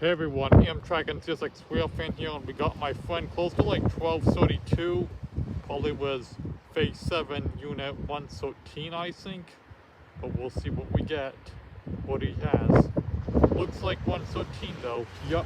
Hey everyone, Amtrak and CSX Rail fan here, and we got my friend close to like 1232. Probably was phase 7, unit 113, I think. But we'll see what we get, what he has. Looks like 113 though. Yup.